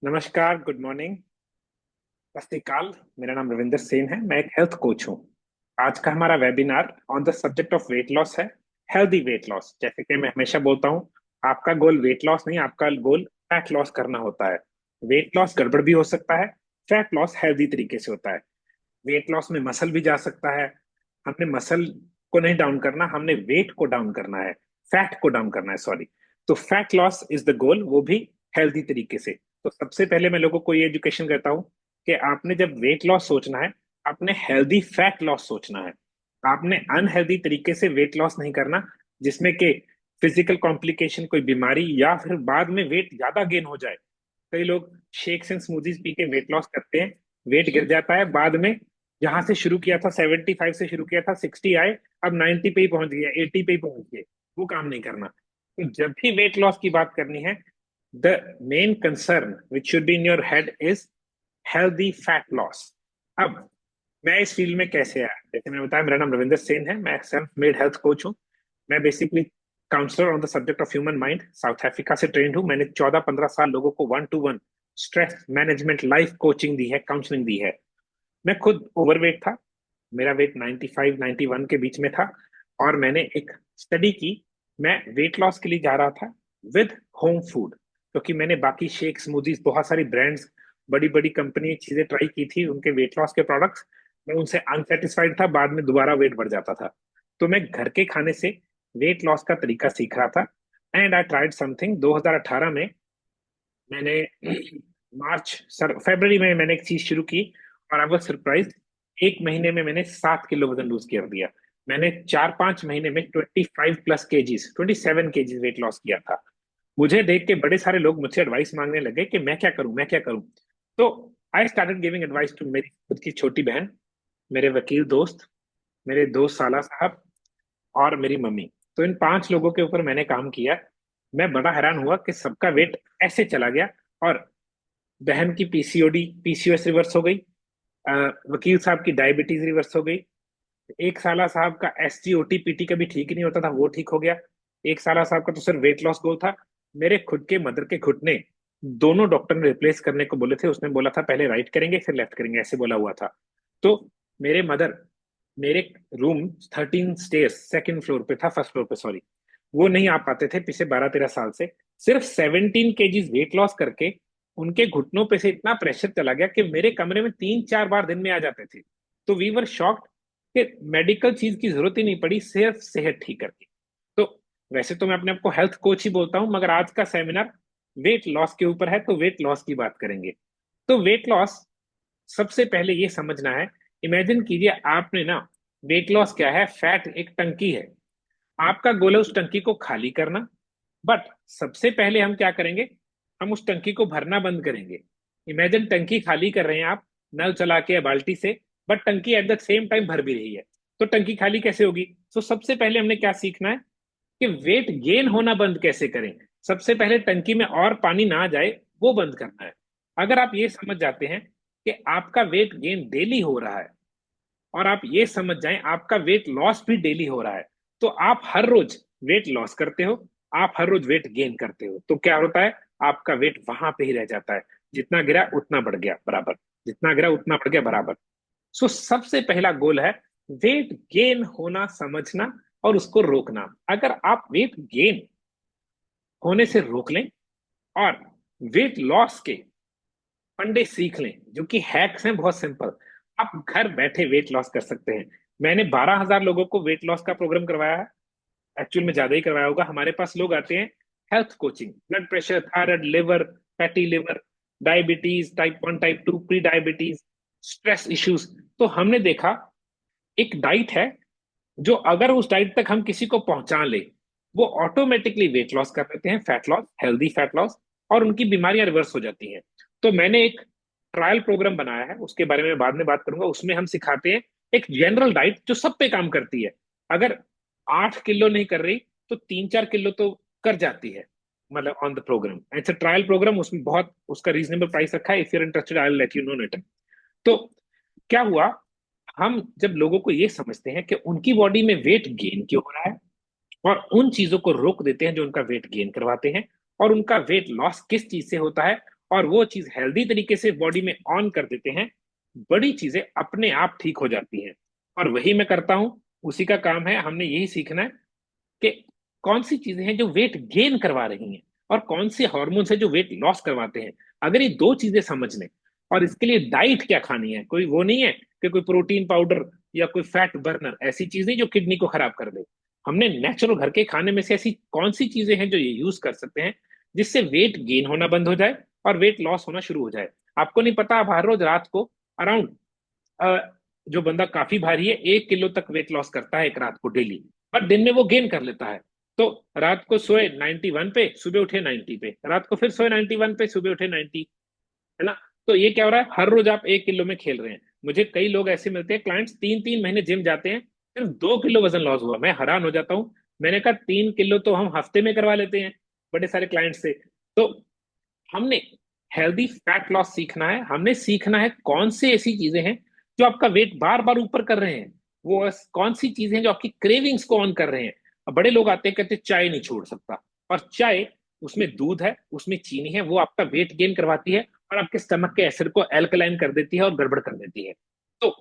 नमस्कार, good morning, सत श्री अकाल। मेरा नाम रविंदर सेन है। मैं एक हेल्थ कोच हूँ। आज का हमारा webinar on the subject of weight loss है। Healthy weight loss. जैसे कि मैं हमेशा बोलता हूँ, आपका गोल वेट लॉस नहीं, आपका गोल फैट लॉस करना होता है। वेट लॉस गड़बड़ भी हो सकता है, फैट लॉस हेल्दी तरीके से होता है। वेट लॉस में मसल भी जा सकता है। हमने मसल को नहीं डाउन करना, हमने वेट को डाउन करना है, फैट को डाउन करना है, सॉरी। तो fat loss is the goal, वो भी हेल्दी तरीके से। तो सबसे पहले मैं लोगों को ये एजुकेशन करता हूँ कि आपने जब वेट लॉस सोचना है, आपने हेल्दी फैट लॉस सोचना है। आपने अनहेल्दी तरीके से वेट लॉस नहीं करना, जिसमें कि फिजिकल कॉम्प्लिकेशन, कोई बीमारी, या फिर बाद में वेट ज्यादा गेन हो जाए। कई लोग शेक्स एंड स्मूदीज पी के वेट लॉस करते हैं, वेट गिर जाता है, बाद में जहां से शुरू किया था 75 से शुरू किया था, 60 आए, अब 90 पे ही पहुंच गया, 80 पे ही पहुंच गए। वो काम नहीं करना। तो जब भी वेट लॉस की बात करनी है, the main concern which should be in your head is healthy fat loss. अब मैं इस फील्ड में कैसे आया, जैसे मैंने बताया, मेरा नाम रविंदर सेन है। मैं सेल्फ मेड हेल्थ कोच हूँ। मैं basically counsellor on the subject of human mind, South Africa से ट्रेंड हूँ। मैंने 14-15 साल लोगों को 1-to-1 stress management life coaching दी है, काउंसलिंग दी है। मैं खुद ओवरवेट था। मेरा वेट 95 91 के बीच में था। और मैंने एक स्टडी की। मैं वेट लॉस के लिए जा रहा था विद होम फूड, क्योंकि मैंने बाकी शेक, स्मूदीज, बहुत सारी ब्रांड्स, बड़ी बड़ी कंपनी चीजें ट्राई की थी, उनके वेट लॉस के प्रोडक्ट्स। मैं उनसे अनसेटिस्फाइड था, बाद में दोबारा वेट बढ़ जाता था। तो मैं घर के खाने से वेट लॉस का तरीका सीख रहा था। एंड आई ट्राइड समथिंग 2018 में। मैंने फरवरी में मैंने एक चीज शुरू की, और आई वाज सरप्राइज। एक महीने में मैंने 7 किलो वजन लूज कर दिया। मैंने 4-5 महीने में 25+केजीज, 27 केजीज वेट लॉस किया था। मुझे देख के बड़े सारे लोग मुझसे एडवाइस मांगने लगे कि मैं क्या करूं, मैं क्या करूं। तो I started giving advice to मेरी खुद की छोटी बहन, मेरे वकील दोस्त, मेरे दोस्त साला साहब, और मेरी मम्मी। तो इन 5 लोगों के ऊपर मैंने काम किया। मैं बड़ा हैरान हुआ कि सबका वेट ऐसे चला गया। और बहन की पीसीओडी, पीसीओएस रिवर्स हो गई। वकील साहब की डायबिटीज रिवर्स हो गई। एक साला साहब का एसजीओटी पीटी कभी ठीक ही नहीं होता था, वो ठीक हो गया। एक साला साहब का तो सिर्फ वेट लॉस गोल था। मेरे खुद के मदर के घुटने दोनों डॉक्टर ने रिप्लेस करने को बोले थे। उसने बोला था पहले राइट करेंगे फिर लेफ्ट करेंगे, ऐसे बोला हुआ था। तो मेरे मदर, मेरे रूम 13 स्टेयर्स सेकंड फ्लोर पे था, फर्स्ट फ्लोर पे सॉरी, वो नहीं आ पाते थे पिछले 12-13 साल से। सिर्फ 17 केजीज वेट लॉस करके उनके घुटनों पे से इतना प्रेशर चला गया कि मेरे कमरे में 3-4 बार दिन में आ जाते थे। तो वी वर शॉक्ड कि मेडिकल चीज की जरूरत ही नहीं पड़ी, सिर्फ सेहत ठीक करके। तो वैसे तो मैं अपने आप को हेल्थ कोच ही बोलता हूं, मगर आज का सेमिनार वेट लॉस के ऊपर है, तो वेट लॉस की बात करेंगे। तो वेट लॉस, सबसे पहले ये समझना है। इमेजिन कीजिए आपने ना, वेट लॉस क्या है, फैट एक टंकी है। आपका गोल है उस टंकी को खाली करना। बट सबसे पहले हम क्या करेंगे, हम उस टंकी को भरना बंद करेंगे। इमेजिन टंकी खाली कर रहे हैं आप, नल चला के या बाल्टी से, बट टंकी एट द सेम टाइम भर भी रही है। तो टंकी खाली कैसे होगी? तो सबसे पहले हमने क्या सीखना है कि वेट गेन होना बंद कैसे करें। सबसे पहले टंकी में और पानी ना जाए, वो बंद करना है। अगर आप ये समझ जाते हैं कि आपका वेट गेन डेली हो रहा है, और आप ये समझ जाएं आपका वेट लॉस भी डेली हो रहा है, तो आप हर रोज वेट लॉस करते हो, आप हर रोज वेट गेन करते हो, तो क्या होता है, आपका वेट वहां पे ही रह जाता है। जितना गिरा उतना बढ़ गया बराबर, जितना गिरा उतना बढ़ गया बराबर। सो सबसे पहला गोल है वेट गेन होना समझना, और उसको रोकना। अगर आप वेट गेन होने से रोक लें, और वेट लॉस के फंडे सीख लें, जो कि हैक्स हैं बहुत सिंपल, आप घर बैठे वेट लॉस कर सकते हैं। मैंने 12,000 लोगों को वेट लॉस का प्रोग्राम करवाया है। एक्चुअल में ज्यादा ही करवाया होगा। हमारे पास लोग आते हैं health coaching, blood pressure, thyroid, liver, fatty liver, diabetes type 1 type 2, pre diabetes, stress issues. तो हमने देखा एक डाइट है जो अगर उस डाइट तक हम किसी को पहुंचा ले, वो ऑटोमेटिकली वेट लॉस कर लेते हैं, fat loss, healthy fat loss, और उनकी बीमारियां रिवर्स हो जाती हैं। तो मैंने एक ट्रायल प्रोग्राम बनाया है, उसके बारे में बाद में बात करूंगा। उसमें हम सिखाते हैं एक जनरल डाइट जो सब पे काम करती है। अगर 8 किलो नहीं कर रही, तो 3-4 किलो तो कर जाती है, मतलब on the program. It's a trial program, उसमें बहुत उसका रीजनेबल प्राइस रखा है। If you're interested I will let you know it. तो क्या हुआ, हम जब लोगों को ये समझते हैं कि उनकी बॉडी में वेट गेन क्यों हो रहा है, और उन चीजों को रोक देते हैं जो उनका वेट गेन करवाते हैं, और उनका वेट लॉस किस चीज से होता है, और वो चीज हेल्दी तरीके से बॉडी में ऑन कर देते हैं, बड़ी चीजें अपने आप ठीक हो जाती हैं। और वही मैं करता हूँ, उसी का काम है। हमने यही सीखना है कि कौन सी चीजें हैं जो वेट गेन करवा रही हैं और कौन से हार्मोन्स हैं जो वेट लॉस करवाते हैं। अगर ये दो चीजें समझ लें, और इसके लिए डाइट क्या खानी है, कोई वो नहीं है कि कोई प्रोटीन पाउडर या कोई फैट बर्नर, ऐसी चीज नहीं जो किडनी को खराब कर दे। हमने नेचुरल घर के खाने में से ऐसी कौन सी चीजें हैं जो ये यूज कर सकते हैं जिससे वेट गेन होना बंद हो जाए और वेट लॉस होना शुरू हो जाए। आपको नहीं पता, आप हर रोज रात को अराउंड, जो बंदा काफी भारी है 1 किलो तक वेट लॉस करता है एक रात को डेली, पर दिन में वो गेन कर लेता है। तो रात को सोए 91 पे, सुबह उठे 90 पे, रात को फिर सोए 91 पे, सुबह उठे 90, है ना। तो ये क्या हो रहा है, हर रोज आप 1 किलो में खेल रहे हैं। मुझे कई लोग ऐसे मिलते हैं, क्लाइंट्स 3 3 महीने जिम जाते हैं, सिर्फ 2 किलो वजन लॉस हुआ। मैं हैरान हो जाता हूँ। मैंने कहा 3 किलो तो हम हफ्ते में करवा लेते हैं बड़े सारे क्लाइंट से। तो हमने हेल्दी फैट लॉस सीखना है, हमने सीखना है कौन से ऐसी चीजें हैं जो आपका वेट बार बार ऊपर कर रहे हैं, वो कौन सी चीजें हैं जो आपकी क्रेविंग्स को ऑन कर रहे हैं। अब बड़े लोग आते हैं कहते हैं चाय नहीं छोड़ सकता, और चाय, उसमें दूध है, उसमें चीनी है, वो आपका वेट गेन करवाती है और आपके स्टमक के एसिड को एल्कलाइन कर देती है और गड़बड़ कर देती है। तो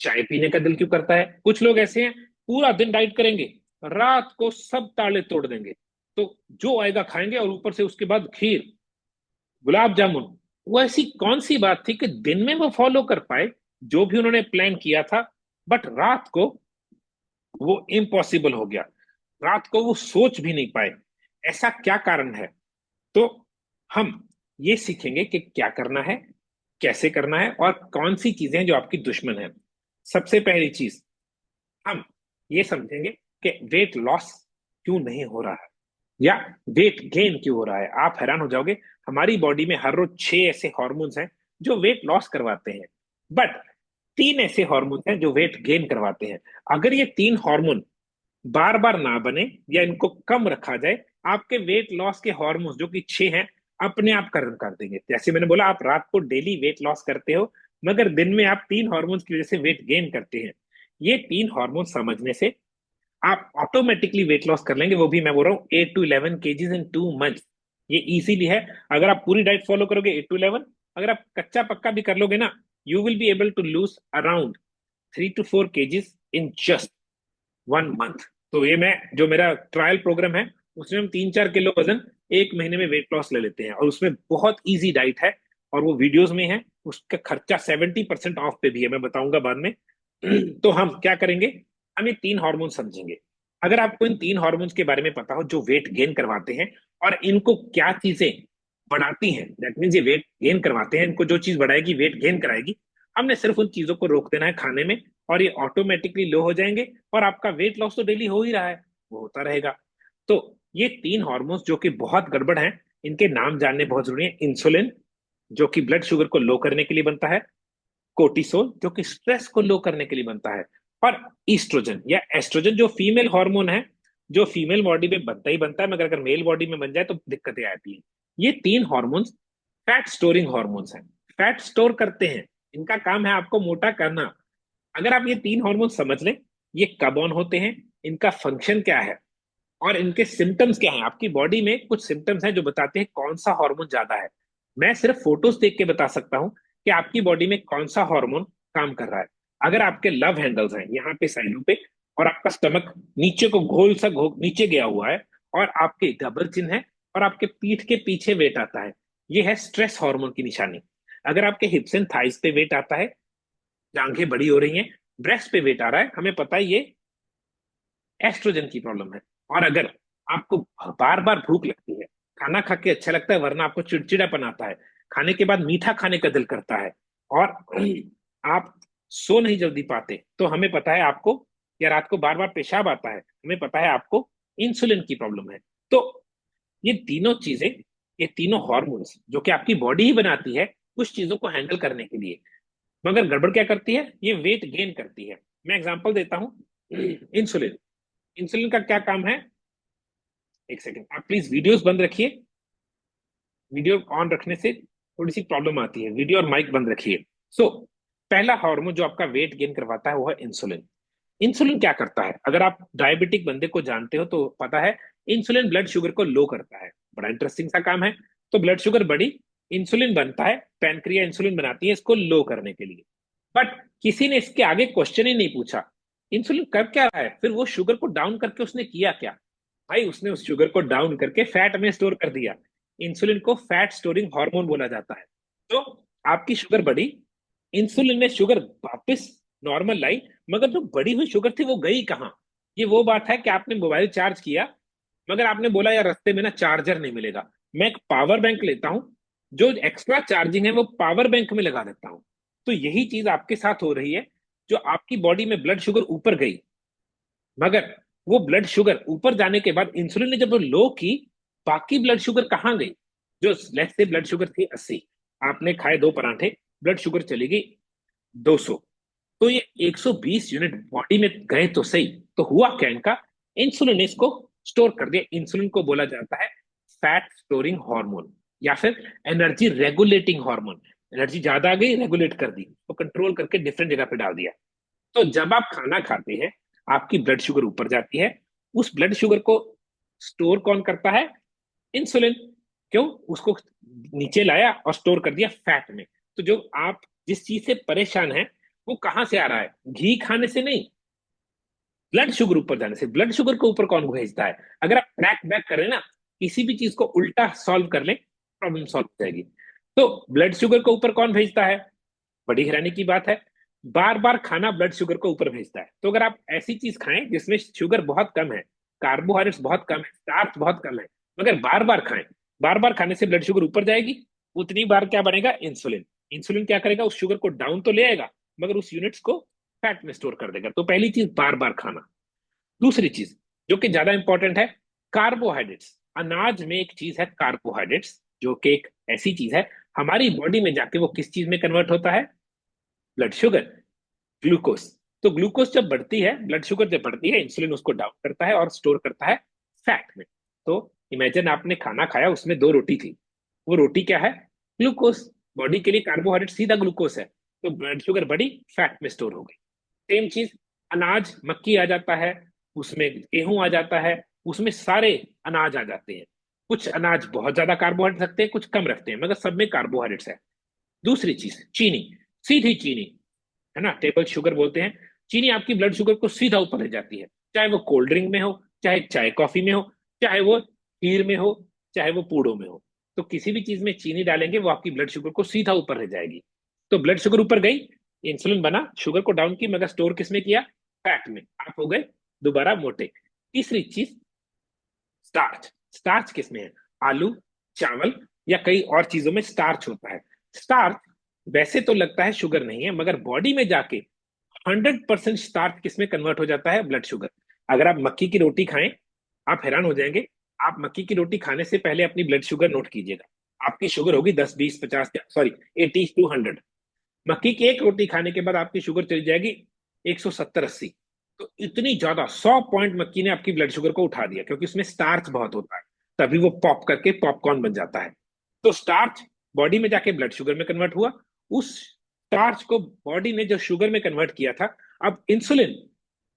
चाय पीने का दिल क्यों करता है? कुछ लोग ऐसे हैं, पूरा दिन डाइट करेंगे, रात को सब ताले तोड़ देंगे, तो जो आएगा खाएंगे, और ऊपर से उसके बाद खीर, गुलाब जामुन। वो ऐसी कौन सी बात थी कि दिन में वो फॉलो कर पाए जो भी उन्होंने प्लान किया था, बट रात को वो इम्पॉसिबल हो गया, रात को वो सोच भी नहीं पाए। ऐसा क्या कारण है? तो हम ये सीखेंगे कि क्या करना है, कैसे करना है, और कौन सी चीजें हैं जो आपकी दुश्मन है। सबसे पहली चीज, हम ये समझेंगे कि वेट लॉस क्यों नहीं हो रहा है या वेट गेन क्यों हो रहा है। आप हैरान हो जाओगे, हमारी बॉडी में हर रोज 6 ऐसे हॉर्मोन्स हैं जो वेट लॉस करवाते हैं, बट 3 ऐसे हॉर्मोन्स हैं जो वेट गेन करवाते हैं। अगर ये 3 हार्मोन बार बार ना बने या इनको कम रखा जाए, आपके वेट लॉस के हॉर्मोन्स जो कि 6 हैं, अपने आप कर्म कर देंगे। जैसे मैंने बोला, आप रात को डेली वेट लॉस करते हो, मगर दिन में आप 3 हार्मोन्स की वजह से वेट गेन करते हैं। ये 3 हार्मोन समझने से आप ऑटोमेटिकली वेट लॉस कर लेंगे, वो भी मैं बोल रहा हूँ 8 to 11 kgs इन 2 मंथ। ये इजीली है, अगर आप पूरी डाइट फॉलो करोगे 8 to 11, अगर आप कच्चा पक्का भी कर लोगे ना, you will be able to lose around 3 to 4 kgs in just 1 month. तो ये मैं, जो मेरा ट्रायल प्रोग्राम है, उसमें हम 3 4 किलो वजन 1 महीने में वेट लॉस ले लेते हैं, और उसमें बहुत इजी डाइट है, और वो वीडियोस में है। उसका खर्चा 70% ऑफ पे भी है, मैं बताऊंगा बाद में। तो हम क्या करेंगे, हम ये 3 हार्मोन समझेंगे। अगर आपको इन 3 हार्मोन्स के बारे में पता हो जो वेट गेन करवाते हैं, और इनको क्या चीजें बढ़ाती हैं, दैट मीन्स ये वेट गेन करवाते हैं, इनको जो चीज बढ़ाएगी वेट गेन कराएगी, हमने सिर्फ उन चीजों को रोक देना है खाने में, और ये ऑटोमेटिकली लो हो जाएंगे, और आपका वेट लॉस तो डेली हो ही रहा है, वो होता रहेगा। तो ये 3 हार्मोन्स जो कि बहुत गड़बड़ हैं, इनके नाम जानने बहुत जरूरी है। इंसुलिन, जो कि ब्लड शुगर को लो करने के लिए बनता है, कोर्टिसोल, जो कि स्ट्रेस को लो करने के लिए बनता है, और ईस्ट्रोजन या एस्ट्रोजन, जो फीमेल हार्मोन है, जो फीमेल बॉडी में बनता ही बनता है, मगर अगर मेल बॉडी में बन जाए तो दिक्कतें आती हैं। ये 3 हार्मोन्स फैट स्टोरिंग हार्मोन्स हैं, फैट स्टोर करते हैं, इनका काम है आपको मोटा करना। अगर आप ये 3 हार्मोन समझ लें, ये कब ऑन होते हैं, इनका फंक्शन क्या है, और इनके सिम्टम्स क्या हैं, आपकी बॉडी में कुछ सिम्टम्स हैं जो बताते हैं कौन सा हार्मोन ज्यादा है। मैं सिर्फ फोटोज देख के बता सकता हूं कि आपकी बॉडी में कौन सा हार्मोन काम कर रहा है। अगर आपके लव हैंडल्स हैं यहाँ पे साइडों पे, और आपका स्टमक नीचे को घोल सा नीचे गया हुआ है, और आपके डबल चिन्ह है, और आपके पीठ के पीछे वेट आता है, ये है स्ट्रेस हार्मोन की निशानी। अगर आपके हिप्स एंड थाइस पे वेट आता है, जांघें बड़ी हो रही हैं, ब्रेस्ट पे वेट आ रहा है, हमें पता है ये एस्ट्रोजन की प्रॉब्लम है। और अगर आपको बार बार भूख लगती है, खाना खा के अच्छा लगता है, वरना आपको चिड़चिड़ापन आता है, खाने के बाद मीठा खाने का दिल करता है, और आप सो नहीं जल्दी पाते, तो हमें पता है आपको, या रात को बार बार पेशाब आता है, हमें पता है आपको इंसुलिन की प्रॉब्लम है। तो ये तीनों चीजें, ये तीनों हॉर्मोन्स जो कि आपकी बॉडी ही बनाती है कुछ चीजों को हैंडल करने के लिए, मगर गड़बड़ क्या करती है, ये वेट गेन करती है। मैं एग्जांपल देता हूं, इंसुलिन, इंसुलिन का क्या काम है। एक सेकंड, आप प्लीज वीडियोस बंद रखिए, वीडियो ऑन रखने से थोड़ी सी प्रॉब्लम आती है, वीडियो और माइक बंद रखिए। सो पहला हार्मोन जो आपका वेट गेन करवाता है वो है इंसुलिन। इंसुलिन क्या करता है, अगर आप डायबिटिक बंदे को जानते हो तो पता है, इंसुलिन ब्लड शुगर को लो करता है, बड़ा इंटरेस्टिंग सा काम है। तो ब्लड शुगर बढ़ी, इंसुलिन बनता है, पैनक्रिया इंसुलिन बनाती है इसको लो करने के लिए। बट किसी ने इसके आगे क्वेश्चन ही नहीं पूछा, इंसुलिन कर क्या रहा है, फिर वो शुगर को डाउन करके उसने किया क्या? भाई उसने उस शुगर को डाउन करके फैट में स्टोर कर दिया। इंसुलिन को फैट स्टोरिंग हार्मोन बोला जाता है। तो आपकी शुगर बढ़ी, इंसुलिन ने शुगर वापस नॉर्मल लाई, मगर जो बढ़ी हुई शुगर थी वो गई कहाँ? ये वो बात है कि आपने मोबाइल चार्ज किया, मगर आपने बोला यार रास्ते में ना चार्जर नहीं मिलेगा, मैं एक पावर बैंक लेता हूँ, जो एक्स्ट्रा चार्जिंग है वो पावर बैंक में लगा देता हूँ। तो यही चीज आपके साथ हो रही है, जो आपकी बॉडी में ब्लड शुगर ऊपर गई, मगर वो ब्लड शुगर ऊपर जाने के बाद इंसुलिन ने जब वो लो की, बाकी ब्लड शुगर कहाँ गई? जो लेट्स से ब्लड शुगर थी 80, आपने खाए 2 पराठे, ब्लड शुगर चली गई 200, तो ये 120 यूनिट बॉडी में गए तो सही, तो हुआ क्या इनका? इंसुलिन ने इसको स्टोर कर दिया। इंसुलिन को बोला जाता है फैट स्टोरिंग हार्मोन, या फिर एनर्जी रेगुलेटिंग हार्मोन। एनर्जी ज्यादा आ गई, रेगुलेट कर दी, तो कंट्रोल करके डिफरेंट जगह पे डाल दिया। तो जब आप खाना खाते हैं, आपकी ब्लड शुगर ऊपर जाती है, उस ब्लड शुगर को स्टोर कौन करता है? इंसुलिन। क्यों? उसको नीचे लाया और स्टोर कर दिया फैट में। तो जो आप जिस चीज से परेशान है, वो कहां से आ रहा है? घी खाने से नहीं, ब्लड शुगर ऊपर जाने से। ब्लड शुगर को ऊपर कौन भेजता है? अगर आप ट्रैक बैक करें ना, किसी भी चीज को उल्टा सॉल्व कर ले, प्रॉब्लम सॉल्व हो जाएगी। तो ब्लड शुगर को ऊपर कौन भेजता है? बड़ी हैरानी की बात है, बार बार खाना ब्लड शुगर को ऊपर भेजता है। तो अगर आप ऐसी चीज खाएं जिसमें शुगर बहुत कम है, कार्बोहाइड्रेट्स बहुत कम है, स्टार्च बहुत कम है, मगर बार बार खाएं, बार बार खाने से ब्लड शुगर ऊपर जाएगी। उतनी बार क्या बनेगा? इंसुलिन। इंसुलिन क्या करेगा? उस शुगर को डाउन तो ले आएगा, मगर उस यूनिट्स को फैट में स्टोर कर देगा। तो पहली चीज बार बार खाना। दूसरी चीज जो कि ज्यादा इंपॉर्टेंट है, कार्बोहाइड्रेट्स। अनाज में एक चीज है कार्बोहाइड्रेट्स, जो कि एक ऐसी चीज है, हमारी बॉडी में जाके वो किस चीज में कन्वर्ट होता है? Blood sugar, glucose. तो ग्लूकोज जब बढ़ती है, ब्लड शुगर जब बढ़ती है, इंसुलिन उसको डाउन करता है और स्टोर करता है फैट में। तो इमेजिन आपने खाना खाया, उसमें 2 रोटी थी, वो रोटी क्या है? ग्लूकोज। बॉडी के लिए कार्बोहाइड्रेट सीधा ग्लूकोज है, तो ब्लड शुगर बढ़ी, फैट में स्टोर हो गई। सेम चीज, अनाज, मक्की आ जाता है, उसमें गेहूं आ जाता है, उसमें सारे अनाज आ जाते हैं। कुछ अनाज बहुत ज्यादा कार्बोहाइड्रेट रखते हैं, कुछ कम रखते हैं, मगर सब में कार्बोहाइड्रेट्स है। दूसरी चीज, चीनी, सीधी चीनी, है ना, टेबल शुगर बोलते हैं। चीनी आपकी ब्लड शुगर को सीधा ऊपर ले जाती है, चाहे वो कोल्ड ड्रिंक में हो, चाहे चाय कॉफी में हो, चाहे वो खीर में हो, चाहे वो पूड़ों में हो। तो किसी भी चीज में चीनी डालेंगे, वो आपकी ब्लड शुगर को सीधा ऊपर ले जाएगी। तो ब्लड शुगर ऊपर गई, इंसुलिन बना, शुगर को डाउन की, मगर स्टोर किसमें किया? फैट में। आप हो गए दोबारा मोटे। तीसरी चीज, स्टार्च। स्टार्च किसमें है? आलू, चावल या कई और चीजों में स्टार्च होता है। स्टार्च वैसे तो लगता है शुगर नहीं है, मगर बॉडी में जाके 100% स्टार्च किसमें कन्वर्ट हो जाता है? Blood sugar. अगर आप मक्की की रोटी खाएं, आप हैरान हो जाएंगे। आप मक्की की रोटी खाने से पहले अपनी ब्लड शुगर नोट कीजिएगा। आपकी शुगर होगी 10, 20, 50, सॉरी 80 to 100। मक्की की एक रोटी खाने के बाद आपकी शुगर चली जाएगी 170, 80। तो इतनी ज्यादा, 100 पॉइंट मक्की ने आपकी ब्लड शुगर को उठा दिया, क्योंकि उसमें स्टार्च बहुत होता है, तभी वो पॉप करके पॉपकॉर्न बन जाता है। तो स्टार्च बॉडी में जाके ब्लड शुगर में कन्वर्ट हुआ, उस स्टार्च को बॉडी ने जो शुगर में कन्वर्ट किया था, अब इंसुलिन,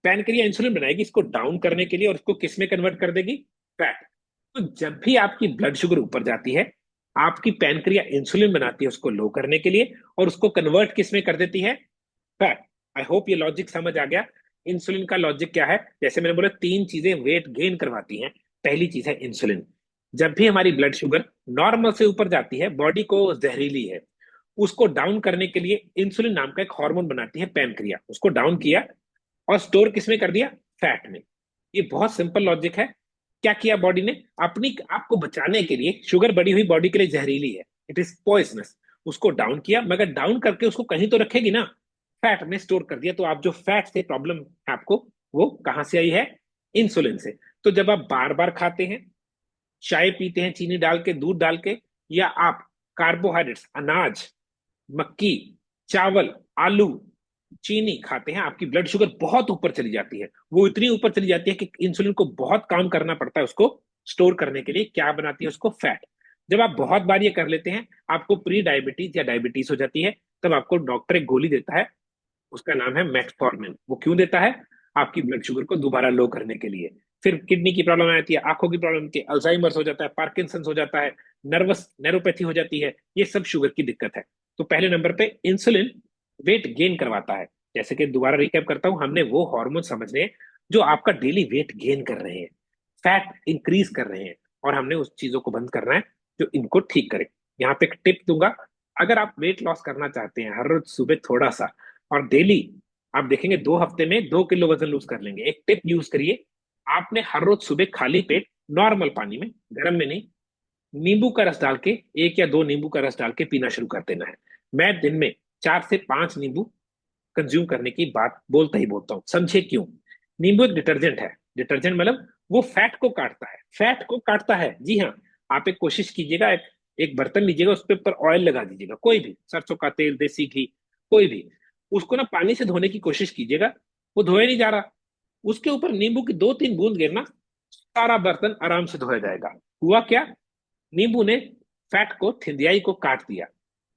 पैनक्रिया इंसुलिन बनाएगी इसको डाउन करने के लिए, और उसको किस में कन्वर्ट कर देगी? फैट। तो जब भी आपकी ब्लड शुगर ऊपर जाती है, आपकी पैनक्रिया इंसुलिन बनाती है उसको लो करने के लिए, और उसको कन्वर्ट किस में कर देती है? फैट। आई होप ये लॉजिक समझ आ गया। इंसुलिन का लॉजिक क्या है? जैसे मैंने बोला, 3 चीजें वेट गेन करवाती हैं। पहली चीज है इंसुलिन। जब भी हमारी ब्लड शुगर नॉर्मल से ऊपर जाती है, बॉडी को जहरीली है, उसको डाउन करने के लिए इंसुलिन नाम का एक हार्मोन बनाती है पैनक्रिया, उसको डाउन किया और स्टोर किसमें कर दिया? फैट में। ये बहुत सिंपल लॉजिक है। क्या किया बॉडी ने? अपनी आपको बचाने के लिए, शुगर बढ़ी हुई बॉडी के लिए जहरीली है, इट इज पॉइजनस, उसको डाउन किया, मगर डाउन करके उसको कहीं तो रखेगी ना, फैट में स्टोर कर दिया। तो आप जो फैट से प्रॉब्लम है आपको, वो कहां से आई है? इंसुलिन से। तो जब आप बार बार खाते हैं, चाय पीते हैं चीनी डाल के, दूध डाल के, या आप कार्बोहाइड्रेट्स, अनाज, मक्की, चावल, आलू, चीनी खाते हैं, आपकी ब्लड शुगर बहुत ऊपर चली जाती है। वो इतनी ऊपर चली जाती है कि इंसुलिन को बहुत काम करना पड़ता है उसको स्टोर करने के लिए। क्या बनाती है उसको? फैट। जब आप बहुत बार ये कर लेते हैं, आपको प्री डायबिटीज या डायबिटीज हो जाती है, तब आपको डॉक्टर एक गोली देता है, उसका नाम है मेटफॉर्मिन। वो क्यों देता है? आपकी ब्लड शुगर को दोबारा लो करने के लिए। फिर किडनी की प्रॉब्लम आती है, आंखों की प्रॉब्लम आती है, अल्जाइमर्स हो जाता है, पार्किंसंस हो जाता है, नर्वस नैरोपैथी हो जाती है। ये सब शुगर की दिक्कत है। तो पहले नंबर पे इंसुलिन वेट गेन करवाता है। जैसे कि दोबारा रिकैप करता हूं, हमने वो हार्मोन समझने हैं जो आपका डेली वेट गेन कर रहे हैं, फैट इंक्रीज कर रहे हैं, और हमने उस चीजों को बंद करना है जो इनको ठीक करे। यहाँ पे एक टिप दूंगा, अगर आप वेट लॉस करना चाहते हैं हर रोज सुबह थोड़ा सा, और डेली, आप देखेंगे 2 हफ्ते में 2 किलो वजन लूज कर लेंगे। एक टिप यूज करिए, आपने हर रोज सुबह खाली पेट नॉर्मल पानी में, गर्म में नहीं, नींबू का रस डाल के, 1 या 2 नींबू का रस डाल के पीना शुरू कर देना है। मैं दिन में 4 से 5 नींबू कंज्यूम करने की बात बोलता ही बोलता हूँ। समझे क्यों? नींबू एक डिटर्जेंट है। डिटर्जेंट मतलब वो फैट को काटता है, फैट को काटता है, जी हाँ। आप एक कोशिश कीजिएगा, एक बर्तन लीजिएगा, उसके ऊपर ऑयल लगा दीजिएगा, कोई भी, सरसों का तेल, देसी घी, कोई भी, उसको ना पानी से धोने की कोशिश कीजिएगा, वो धोया नहीं जा रहा, उसके ऊपर नींबू की 2-3 बूंद गिरना, सारा बर्तन आराम से धोया जाएगा। हुआ क्या? नींबू ने फैट को, थिंदियाई को काट दिया।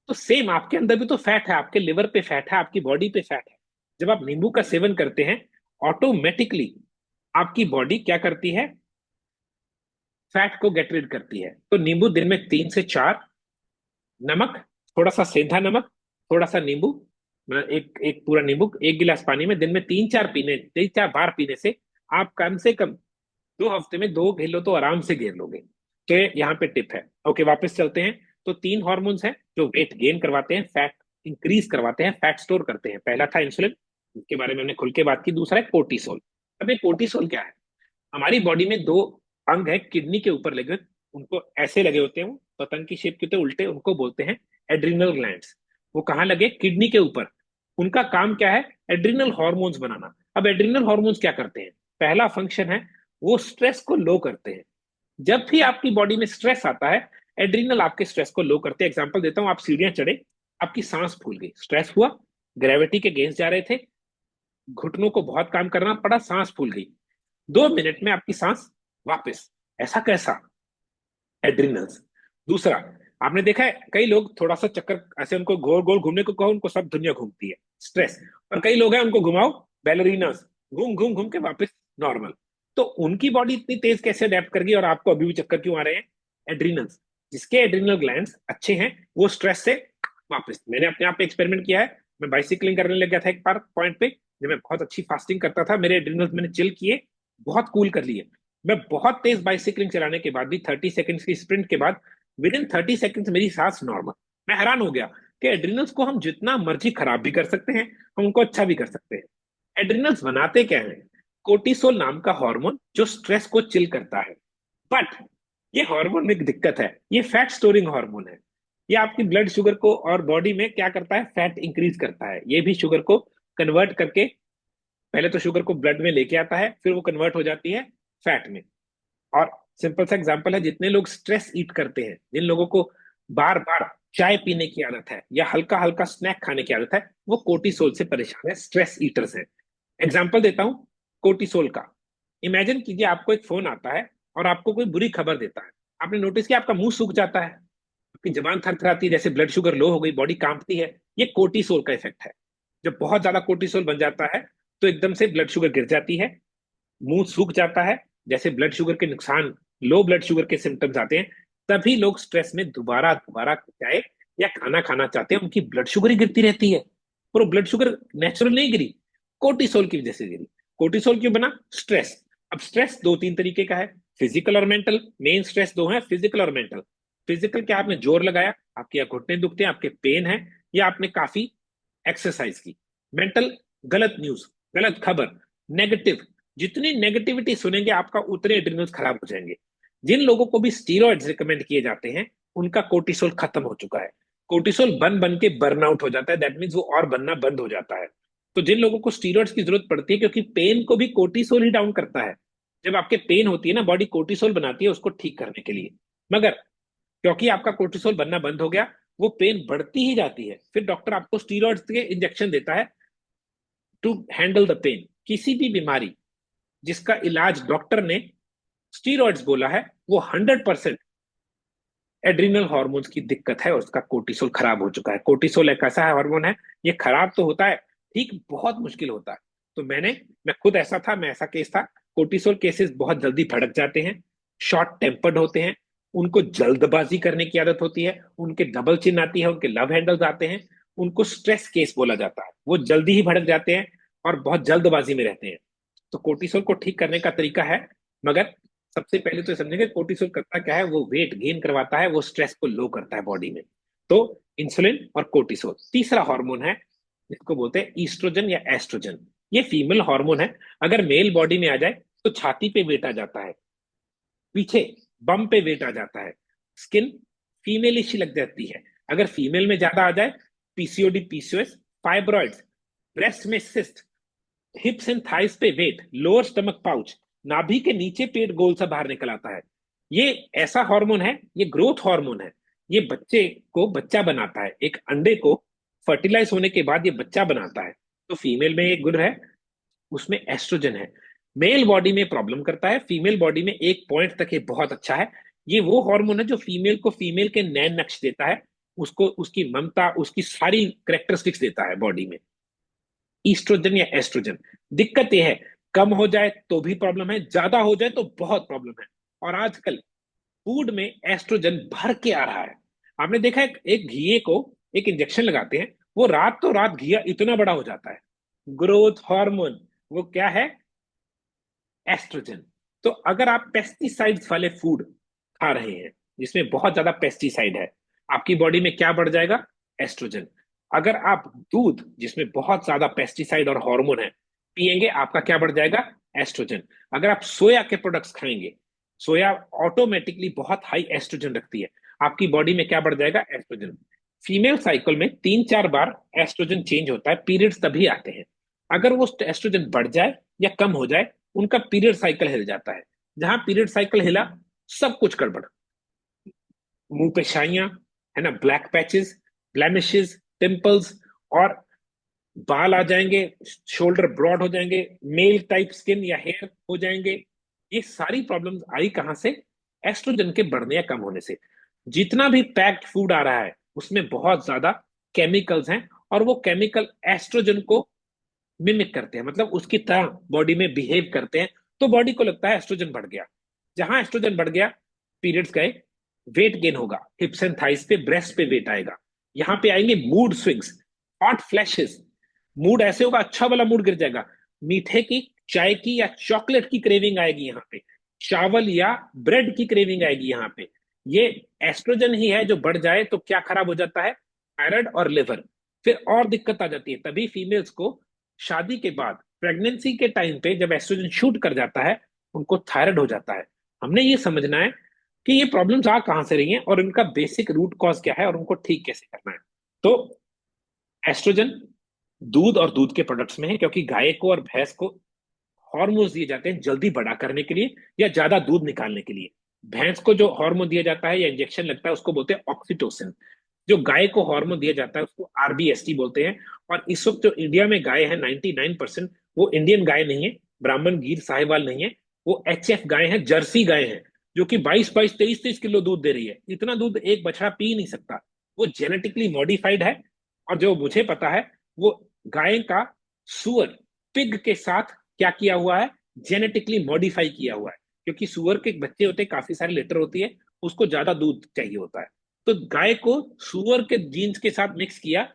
तो सेम आपके अंदर भी तो फैट है, आपके लिवर पे फैट है, आपकी बॉडी पे फैट है। जब आप नींबू का सेवन करते हैं, ऑटोमेटिकली आपकी बॉडी क्या करती है? फैट को गेट रीड करती है। तो नींबू दिन में 3 से 4, नमक, थोड़ा सा सेंधा नमक, थोड़ा सा नींबू, मतलब एक एक पूरा नींबू 1 गिलास पानी में दिन में 3-4 बार पीने से आप कम से कम 2 हफ्ते में 2 किलो तो आराम से घेर लोगे। तो यहाँ पे टिप है। ओके, वापस चलते हैं। तो 3 हॉर्मोन्स हैं जो वेट गेन करवाते हैं, फैट इंक्रीज करवाते हैं, फैट स्टोर करते हैं। पहला था इंसुलिन, इसके बारे में हमने खुल के बात की। दूसरा है कोर्टिसोल। अब ये कोर्टिसोल क्या है? हमारी बॉडी में 2 अंग है किडनी के ऊपर लगे, उनको ऐसे लगे होते हैं, वो पतंग की शेप के होते हैं उल्टे, उनको बोलते हैं एड्रिनल ग्लैंड्स। वो कहाँ लगे? किडनी के ऊपर। उनका काम क्या है? एड्रिनल हॉर्मोन्स बनाना। अब एड्रिनल हॉर्मोन्स क्या करते हैं? पहला फंक्शन है, वो स्ट्रेस को लो करते हैं। जब भी आपकी बॉडी में स्ट्रेस आता है, एड्रिनल आपके स्ट्रेस को लो करते हैं। एग्जांपल देता हूं, आप सीढ़ियां चढ़े, आपकी सांस फूल गई, स्ट्रेस हुआ, ग्रेविटी के अगेंस्ट जा रहे थे, घुटनों को बहुत काम करना पड़ा, सांस फूल गई, 2 मिनट में आपकी सांस वापस। ऐसा कैसा? एड्रिनल्स। दूसरा, आपने देखा है कई लोग थोड़ा सा चक्कर ऐसे, उनको गोल गोल घूमने को कहो, उनको सब दुनिया घूमती है, स्ट्रेस। और कई लोग हैं, उनको घुमाओ, बैलरीनास, घूम घूम घूम के वापस नॉर्मल। तो उनकी बॉडी इतनी तेज कैसे अडेप्ट कर गई, और आपको अभी भी चक्कर क्यों आ रहे हैं? एड्रिनल्स। जिसके एड्रिनल ग्लैंड्स अच्छे हैं, वो स्ट्रेस से वापस। मैंने अपने आप पे एक्सपेरिमेंट किया है। मैं बाइसिकलिंग करने लग गया था एक बार पॉइंट पे, जब मैं बहुत अच्छी फास्टिंग करता था, मेरे एड्रिनल्स मैंने चिल किए, बहुत कूल कर लिए। मैं बहुत तेज बाइसिकलिंग चलाने के बाद भी, 30 सेकंड्स की स्प्रिंट के बाद, विद इन 30 सेकंड्स मेरी सांस नॉर्मल। मैं हैरान हो गया कि एड्रिनल्स को हम जितना मर्जी खराब भी कर सकते हैं, हम उनको अच्छा भी कर सकते हैं। एड्रिनल्स बनाते क्या है? कोर्टिसोल नाम का हार्मोन जो स्ट्रेस को चिल करता है। बट ये हार्मोन में एक दिक्कत है, ये फैट स्टोरिंग हार्मोन है। ये आपकी ब्लड शुगर को और बॉडी में क्या करता है? फैट इंक्रीज करता है। ये भी शुगर को कन्वर्ट करके, पहले तो शुगर को ब्लड में लेके आता है, फिर वो कन्वर्ट हो जाती है फैट में। और सिंपल सा एग्जांपल है, जितने लोग स्ट्रेस ईट करते हैं, जिन लोगों को बार बार चाय पीने की आदत है या हल्का हल्का स्नैक खाने की आदत है, वो कोर्टिसोल से परेशान है, स्ट्रेस ईटर्स हैं। एग्जांपल देता हूं कोर्टिसोल का। इमेजिन कीजिए, आपको एक फोन आता है और आपको कोई बुरी खबर देता है। आपने नोटिस किया आपका मुंह सूख जाता है, आपकी जबान थरथराती है, जैसे ब्लड शुगर लो हो गई, बॉडी कांपती है। ये कोर्टिसोल का इफेक्ट है। जब बहुत ज्यादा कोर्टिसोल बन जाता है, तो एकदम से ब्लड शुगर गिर जाती है, मुंह सूख जाता है, जैसे ब्लड शुगर के नुकसान, लो ब्लड शुगर के सिम्टम्स आते हैं। तभी लोग स्ट्रेस में दोबारा दोबारा चाय या खाना खाना चाहते हैं, उनकी ब्लड शुगर ही गिरती रहती है। पर वो ब्लड शुगर नेचुरल नहीं गिरी, कोर्टिसोल की वजह से गिरी। कोर्टिसोल क्यों बना? स्ट्रेस। अब स्ट्रेस 2-3 तरीके का है, फिजिकल और मेंटल। मेन स्ट्रेस 2 है, फिजिकल और मेंटल। फिजिकल क्या? आपने जोर लगाया, आपके या घुटने दुखते हैं, आपके पेन है, या आपने काफी एक्सरसाइज की। मेंटल, गलत न्यूज, गलत खबर, नेगेटिव, जितनी नेगेटिविटी सुनेंगे आपका उतने एड्रिनल्स खराब हो जाएंगे। जिन लोगों को भी स्टीरॉइड्स रिकमेंड किए जाते हैं, उनका कोर्टिसोल खत्म हो चुका है। कोर्टिसोल बन बन के बर्नआउट हो जाता है, दैट मीन्स वो और बनना बंद हो जाता है। तो जिन लोगों को स्टीरॉइड्स की जरूरत पड़ती है, क्योंकि पेन को भी कोर्टिसोल ही डाउन करता है। जब आपके पेन होती है ना, बॉडी कोर्टिसोल बनाती है उसको ठीक करने के लिए। मगर क्योंकि आपका कोर्टिसोल बनना बंद हो गया, वो पेन बढ़ती ही जाती है। फिर डॉक्टर आपको स्टीरॉइड्स के इंजेक्शन देता है टू हैंडल द पेन। किसी भी बीमारी जिसका इलाज डॉक्टर ने स्टीरॉइड्स बोला है, वो 100% एड्रिनल हार्मोन्स की दिक्कत है, उसका कोर्टिसोल खराब हो चुका है। कोर्टिसोल एक ऐसा है हार्मोन है, ये खराब तो होता है, ठीक बहुत मुश्किल होता है। तो मैं खुद ऐसा था, मैं ऐसा केस था। कोर्टिसोल केसेस बहुत जल्दी भड़क जाते हैं, शॉर्ट टेम्पर्ड होते हैं, उनको जल्दबाजी करने की आदत होती है, उनके डबल चिन आती है, उनके लव हैंडल्स आते हैं, उनको स्ट्रेस केस बोला जाता है, वो जल्दी ही भड़क जाते हैं और बहुत जल्दबाजी में रहते हैं। तो कोर्टिसोल को ठीक करने का तरीका है, मगर सबसे पहले तो समझेंगे कोर्टिसोल करता क्या है, वो वेट गेन करवाता है, वो स्ट्रेस को लो करता है बॉडी में। तो इंसुलिन और कोर्टिसोल। तीसरा हार्मोन है जिसको बोलते हैं ईस्ट्रोजन या एस्ट्रोजन। ये फीमेल हार्मोन है। अगर मेल बॉडी में आ जाए तो छाती पे वेट आ जाता है, पीछे बम पे वेट आ जाता है, स्किन फीमेलिश लग जाती है। अगर फीमेल में ज्यादा आ जाए, पीसीओडी, पीसीओएस, फाइब्रॉइड्स, ब्रेस्ट में सिस्ट, हिप्स एंड थाइस पे वेट, लोअर स्टमक पाउच, नाभि के नीचे पेट गोल सा बाहर निकल आता है। ये ऐसा हार्मोन है, ये ग्रोथ हार्मोन है। ये बच्चे को बच्चा बनाता है, एक अंडे को फर्टिलाइज होने के बाद ये बच्चा बनाता है। तो फीमेल में एक गुण है, उसमें एस्ट्रोजन है। मेल बॉडी में प्रॉब्लम करता है, फीमेल बॉडी में एक पॉइंट तक ये बहुत अच्छा है। ये वो हार्मोन है जो फीमेल को फीमेल के नैन नक्श देता है, उसको उसकी ममता, उसकी सारी करेक्टरिस्टिक्स देता है बॉडी में, ईस्ट्रोजन या एस्ट्रोजन। दिक्कत यह है, कम हो जाए तो भी प्रॉब्लम है, ज्यादा हो जाए तो बहुत प्रॉब्लम है। और आजकल फूड में एस्ट्रोजन भर के आ रहा है। आपने देखा है, एक घिए को एक इंजेक्शन लगाते हैं, वो रात तो रात घिया इतना बड़ा हो जाता है। ग्रोथ हार्मोन, वो क्या है? एस्ट्रोजन। तो अगर आप पेस्टिसाइड्स वाले फूड खा रहे हैं जिसमें बहुत ज्यादा पेस्टिसाइड है, आपकी बॉडी में क्या बढ़ जाएगा? एस्ट्रोजन। अगर आप दूध जिसमें बहुत ज्यादा पेस्टिसाइड और हार्मोन है पिएंगे, आपका क्या बढ़ जाएगा? एस्ट्रोजन। अगर आप सोया के प्रोडक्ट्स खाएंगे, सोया ऑटोमेटिकली बहुत हाई एस्ट्रोजन रखती है, आपकी बॉडी में क्या बढ़ जाएगा? एस्ट्रोजन। फीमेल साइकिल में 3-4 बार एस्ट्रोजन चेंज होता है, पीरियड्स तभी आते हैं। अगर वो एस्ट्रोजन बढ़ जाए या कम हो जाए, उनका पीरियड साइकिल हिल जाता है। जहां पीरियड साइकिल हिला, सब कुछ गड़बड़। मुंह पे शाइयां, है ना, ब्लैक पैचेस, ब्लेमिशेस, पिंपल्स, और बाल आ जाएंगे, शोल्डर ब्रॉड हो जाएंगे, मेल टाइप स्किन या हेयर हो जाएंगे। ये सारी प्रॉब्लम्स आई कहां से? एस्ट्रोजन के बढ़ने या कम होने से। जितना भी पैक्ड फूड आ रहा है उसमें बहुत ज्यादा केमिकल्स हैं, और वो केमिकल एस्ट्रोजन को मिमिक करते हैं, मतलब उसकी तरह बॉडी में बिहेव करते हैं। तो बॉडी को लगता है एस्ट्रोजन बढ़ गया। जहां एस्ट्रोजन बढ़ गया, पीरियड्स गए, वेट गेन होगा, हिप्स एंड थाइस पे, ब्रेस्ट पे वेट आएगा। यहाँ पे आएंगे mood swings, hot flashes, mood ऐसे होगा, अच्छा वाला मूड गिर जाएगा, मीठे की, चाय की या चॉकलेट की क्रेविंग आएगी यहाँ पे, चावल या ब्रेड की क्रेविंग आएगी यहाँ पे। ये एस्ट्रोजन ही है जो बढ़ जाए तो क्या खराब हो जाता है? थायराइड और लिवर। फिर और दिक्कत आ जाती है। तभी फीमेल्स को शादी के बाद, प्रेगनेंसी के टाइम पे जब एस्ट्रोजन शूट कर जाता है, उनको थायराइड हो जाता है। हमने ये समझना है कि ये प्रॉब्लम्स आ कहां से रही हैं और इनका बेसिक रूट कॉज क्या है और उनको ठीक कैसे करना है। तो एस्ट्रोजन दूध और दूध के प्रोडक्ट्स में है, क्योंकि गाय को और भैंस को हार्मोन्स दिए जाते हैं जल्दी बड़ा करने के लिए या ज्यादा दूध निकालने के लिए। भैंस को जो हार्मोन दिया जाता है या इंजेक्शन लगता है उसको बोलते हैं ऑक्सीटोसिन। जो गाय को हार्मोन दिया जाता है उसको आरबीएसटी बोलते हैं। और इस वक्त जो इंडिया में गाय है 99%, वो इंडियन गाय नहीं है, ब्राह्मण गीर साहिवाल नहीं है, वो एचएफ गाय है, जर्सी गाय है, जो कि 22-22, 23-23 किलो दूध दे रही है। इतना दूध एक बछड़ा पी नहीं सकता, वो जेनेटिकली मॉडिफाइड है। और जो मुझे पता है, वो गाय का सुअर, पिग के साथ क्या किया हुआ है? जेनेटिकली मॉडिफाई किया हुआ है। क्योंकि सुअर के बच्चे होते हैं, काफी सारे लीटर होती है, उसको ज्यादा दूध चाहिए होता है। तो गाय को सुअर के जीन्स के साथ मिक्स किया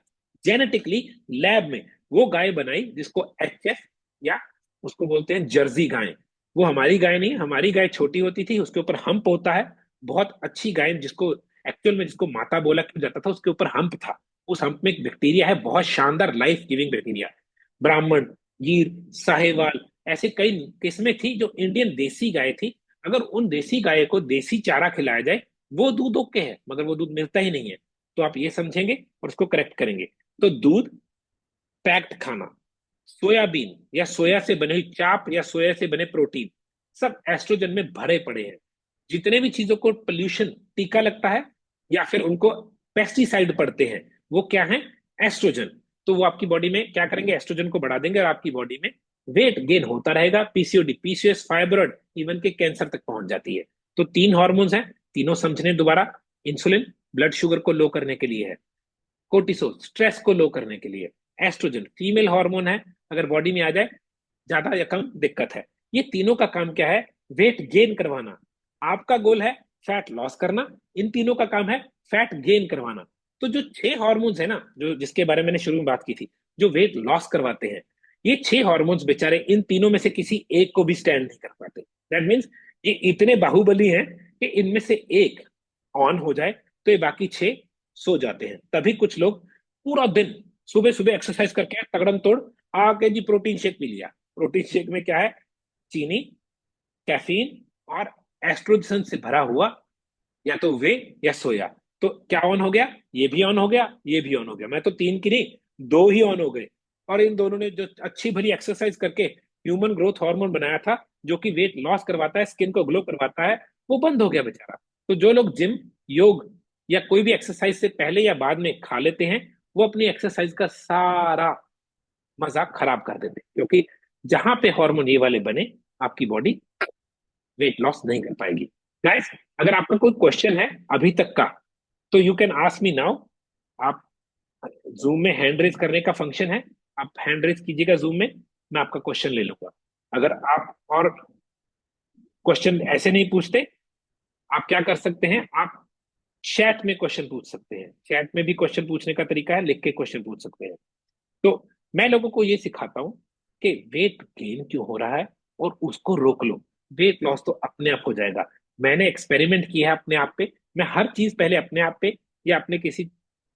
जेनेटिकली, लैब में वो गाय बनाई जिसको एचएफ या उसको बोलते हैं जर्सी गाय। वो हमारी गाय नहीं, हमारी गाय छोटी होती थी, उसके ऊपर हम्प होता है। बहुत अच्छी गाय, जिसको एक्चुअल में जिसको माता बोला क्यों जाता था, उसके ऊपर हम्प था। उस हम्प में एक बैक्टीरिया है, बहुत शानदार लाइफ गिविंग बैक्टीरिया। ब्राह्मण, गिर, साहेवाल, ऐसे कई किस्में थी जो इंडियन देसी गाय थी। अगर उन देसी गाय को देसी चारा खिलाया जाए, वो दूध ओके है, मगर वो दूध मिलता ही नहीं है। तो आप ये समझेंगे और उसको करेक्ट करेंगे। तो दूध, पैक्ड खाना, सोयाबीन या सोया से बने हुई चाप या सोया से बने प्रोटीन, सब एस्ट्रोजन में भरे पड़े हैं। जितने भी चीजों को पोल्यूशन टीका लगता है या फिर उनको पेस्टिसाइड पड़ते हैं, वो क्या है? एस्ट्रोजन। तो वो आपकी बॉडी में क्या करेंगे? एस्ट्रोजन को बढ़ा देंगे और आपकी बॉडी में वेट गेन होता रहेगा, पीसीओडी, पीसीओएस, फाइब्रॉइड, इवन के कैंसर तक पहुंच जाती है। तो 3 हार्मोन्स हैं, तीनों समझने दोबारा। इंसुलिन ब्लड शुगर को लो करने के लिए है, कोर्टिसोल स्ट्रेस को लो करने के लिए, एस्ट्रोजन फीमेल हार्मोन है, अगर बॉडी में आ जाए ज्यादा या कम दिक्कत है। ये तीनों का काम क्या है? वेट गेन करवाना। आपका गोल है फैट लॉस करना, इन तीनों का काम है फैट गेन करवाना। तो जो 6 हॉर्मोन्स है ना, जो जिसके बारे में मैंने शुरू में बात की थी, जो वेट लॉस करवाते हैं, ये 6 हॉर्मोन्स बेचारे इन तीनों में से किसी एक को भी स्टैंड नहीं कर पाते। दैट मीन्स ये इतने बाहुबली हैं कि इनमें से एक ऑन हो जाए तो ये बाकी 6 सो जाते हैं। तभी कुछ लोग पूरा दिन सुबह सुबह एक्सरसाइज करके तगड़म तोड़ आके जी प्रोटीन शेक पी लिया। प्रोटीन शेक में क्या है? चीनी, कैफीन और एस्ट्रोजन से भरा हुआ या तो वे या सोया। तो क्या ऑन हो गया? ये भी ऑन हो गया, ये भी ऑन हो गया। मैं तो 3 की नहीं, 2 ही ऑन हो गए। और इन दोनों ने जो अच्छी भली एक्सरसाइज करके ह्यूमन ग्रोथ हार्मोन बनाया था, जो कि वेट लॉस करवाता है, स्किन को ग्लो करवाता है, वो बंद हो गया बेचारा। तो जो लोग जिम, योग या कोई भी एक्सरसाइज से पहले या बाद में खा लेते हैं, वो अपनी एक्सरसाइज का सारा मजाक खराब कर देते हैं। क्योंकि जहां पे हार्मोन ये वाले बने, आपकी बॉडी वेट लॉस नहीं कर पाएगी। गाइस, अगर आपका कोई क्वेश्चन है अभी तक का, तो you can ask me now. आप जूम में हैंड रेज करने का फंक्शन है, आप हैंड रेज कीजिएगा जूम में, मैं आपका क्वेश्चन ले लूंगा। अगर आप और क्वेश्चन ऐसे नहीं पूछते, आप क्या कर सकते हैं? आप चैट में क्वेश्चन पूछ सकते हैं। चैट में भी क्वेश्चन पूछने का तरीका है, लिख के क्वेश्चन पूछ सकते हैं। तो मैं लोगों को ये सिखाता हूँ कि वेट गेन क्यों हो रहा है और उसको रोक लो, वेट लॉस तो अपने आप हो जाएगा। मैंने एक्सपेरिमेंट किया है अपने आप पे। मैं हर चीज पहले अपने आप पे या अपने किसी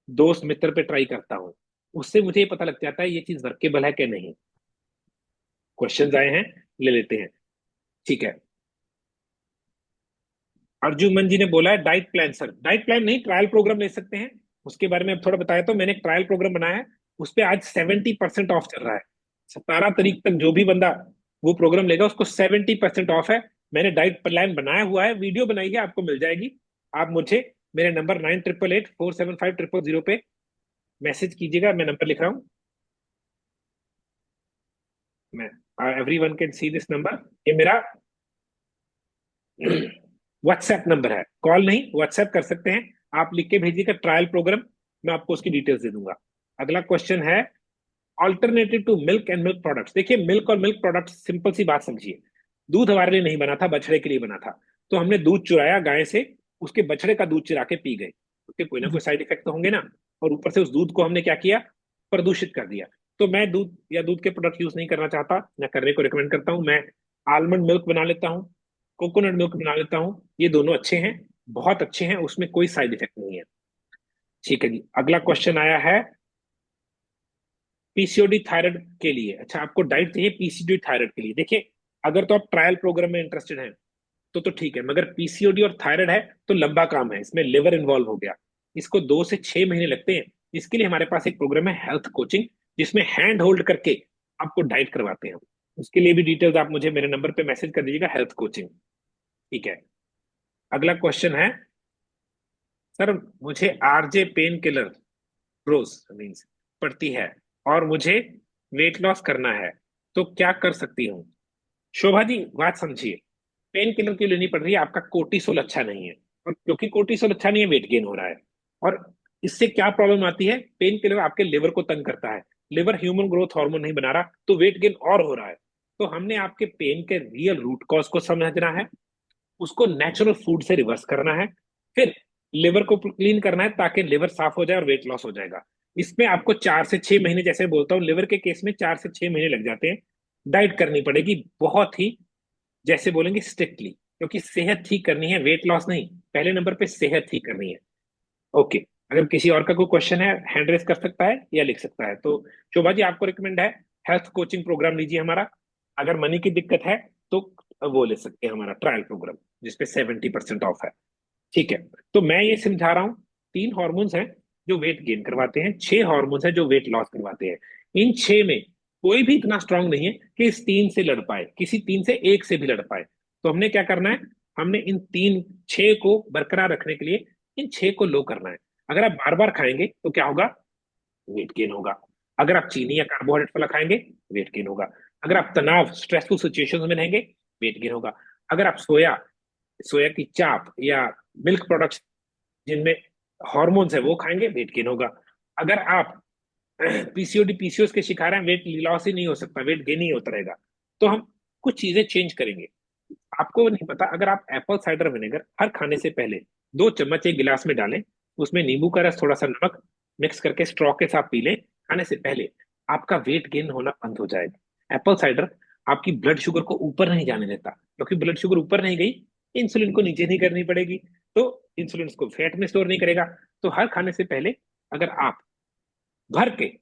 दोस्त मित्र पे ट्राई करता हूँ, उससे मुझे ये पता लग जाता है ये चीज वर्केबल है कि नहीं। क्वेश्चंस आए हैं, ले लेते हैं। ठीक है, अर्जुमन जी ने बोला है diet plan. Sir diet plan नहीं, ट्रायल प्रोग्राम ले सकते हैं। उसके बारे में अब थोड़ा बताया। तो मैंने एक ट्रायल प्रोग्राम बनाया है, उस पर आज 70% ऑफ चल रहा है। 17 तारीख तक जो भी बंदा वो प्रोग्राम लेगा उसको 70% ऑफ है। मैंने डाइट प्लान बनाया हुआ है, वीडियो बनाई है, आपको मिल जाएगी। आप मुझे मेरे नंबर 9888475000 पे मैसेज कीजिएगा। मैं नंबर लिख रहा हूँ। मैं every one can see this number. ये मेरा व्हाट्सएप नंबर है, कॉल नहीं, व्हाट्सएप कर सकते हैं। आप लिख के भेजिएगा ट्रायल प्रोग्राम, मैं आपको उसकी डिटेल्स दे दूंगा। अगला क्वेश्चन है alternative to milk and milk products. देखिए, मिल्क और मिल्क प्रोडक्ट्स, सिंपल सी बात समझिए। दूध हमारे लिए नहीं बना था, बछड़े के लिए बना था। तो हमने दूध चुराया गाय से, उसके बछड़े का दूध चुरा के पी गए। उसके कोई ना कोई साइड इफेक्ट तो होंगे ना। और ऊपर से उस दूध को हमने क्या किया? प्रदूषित कर दिया। तो मैं दूध या दूध के प्रोडक्ट यूज नहीं करना चाहता, मैं करने को रिकमेंड करता हूँ। मैं आलमंड मिल्क बना लेता हूँ, कोकोनट मिल्क बना लेता हूँ। ये दोनों अच्छे हैं, बहुत अच्छे हैं, उसमें कोई साइड इफेक्ट नहीं है। ठीक है जी, अगला क्वेश्चन आया है पीसीओडी थायराइड के लिए। अच्छा, आपको डाइट चाहिए पीसीओडी थायराइड के लिए। देखिए, अगर तो आप ट्रायल प्रोग्राम में इंटरेस्टेड हैं तो ठीक है, मगर पीसीओडी और थायराइड है तो लंबा काम है, इसमें लिवर इन्वॉल्व हो गया। इसको 2 से 6 महीने लगते हैं। इसके लिए हमारे पास एक प्रोग्राम है हेल्थ कोचिंग, जिसमें हैंड होल्ड करके आपको डाइट करवाते हैं। उसके लिए भी डिटेल्स आप मुझे मेरे नंबर पे मैसेज कर दीजिएगा, हेल्थ कोचिंग। ठीक है, अगला क्वेश्चन है सर, मुझे आरजे पेन किलर रोज मीन्स पड़ती है और मुझे वेट लॉस करना है, तो क्या कर सकती हूँ? शोभा जी, बात समझिए। पेन किलर क्यों लेनी पड़ रही है? आपका कोर्टिसोल अच्छा नहीं है, और क्योंकि कोर्टिसोल अच्छा नहीं है, वेट गेन हो रहा है। और इससे क्या प्रॉब्लम आती है? पेन किलर आपके लिवर को तंग करता है, लिवर ह्यूमन ग्रोथ हार्मोन नहीं बना रहा, तो वेट गेन और हो रहा है। तो हमने आपके पेन के रियल रूट कॉज को समझना है, उसको नेचुरल फूड से रिवर्स करना है, फिर लिवर को क्लीन करना है ताकि लिवर साफ हो जाए और वेट लॉस हो जाएगा। इसमें आपको 4 से 6 महीने, जैसे बोलता हूँ, लिवर के केस में 4 से 6 महीने लग जाते हैं। डाइट करनी पड़ेगी बहुत ही, जैसे बोलेंगे स्ट्रिक्टली, क्योंकि सेहत ठीक करनी है, वेट लॉस नहीं। पहले नंबर पे सेहत ठीक करनी है। ओके, अगर किसी और का कोई क्वेश्चन है, हैंड रेस कर सकता है या लिख सकता है। तो शोभा जी, आपको रिकमेंड है हेल्थ कोचिंग प्रोग्राम लीजिए हमारा। अगर मनी की दिक्कत है तो वो ले सकते हैं हमारा ट्रायल प्रोग्राम, जिसपे 70% ऑफ है। ठीक है, तो मैं ये समझा रहा हूँ, 3 हॉर्मोन्स हैं जो वेट गेन करवाते हैं, 6 हॉर्मोन्स हैं जो वेट लॉस करवाते हैं। इन 6 में कोई भी इतना स्ट्रांग नहीं है कि इस 3 से लड़ पाए, किसी 3 से एक से भी लड़ पाए। तो हमने क्या करना है? हमने इन 6 को बरकरार रखने के लिए इन 6 को लो करना है। अगर आप बार बार खाएंगे तो क्या होगा? वेट गेन होगा। अगर आप चीनी या कार्बोहाइड्रेट वाला खाएंगे, वेट गेन होगा। अगर आप तनाव, स्ट्रेसफुल सिचुएशंस में रहेंगे, वेट गेन होगा। अगर आप सोया, सोया की चाप या मिल्क प्रोडक्ट्स जिनमें हॉर्मोन्स है वो खाएंगे, वेट गेन होगा। अगर आप पीसीओडी पीसीओएस के शिकार हैं, वेट लॉस ही नहीं हो सकता, वेट गेन ही होता रहेगा। तो हम कुछ चीजें चेंज करेंगे। आपको नहीं पता, अगर आप एप्पल साइडर विनेगर हर खाने से पहले 2 चम्मच एक गिलास में डालें, उसमें नींबू का रस थोड़ा सा नमक मिक्स करके स्ट्रॉ के साथ पी लें खाने से पहले, आपका वेट गेन होना बंद हो जाएगा। एप्पल साइडर आपकी ब्लड शुगर को ऊपर नहीं जाने देता, क्योंकि ब्लड शुगर ऊपर नहीं गई, इंसुलिन को नीचे नहीं करनी पड़ेगी, तो इंसुलिन को फैट में स्टोर नहीं करेगा। तो हर खाने से पहले अगर आप भर के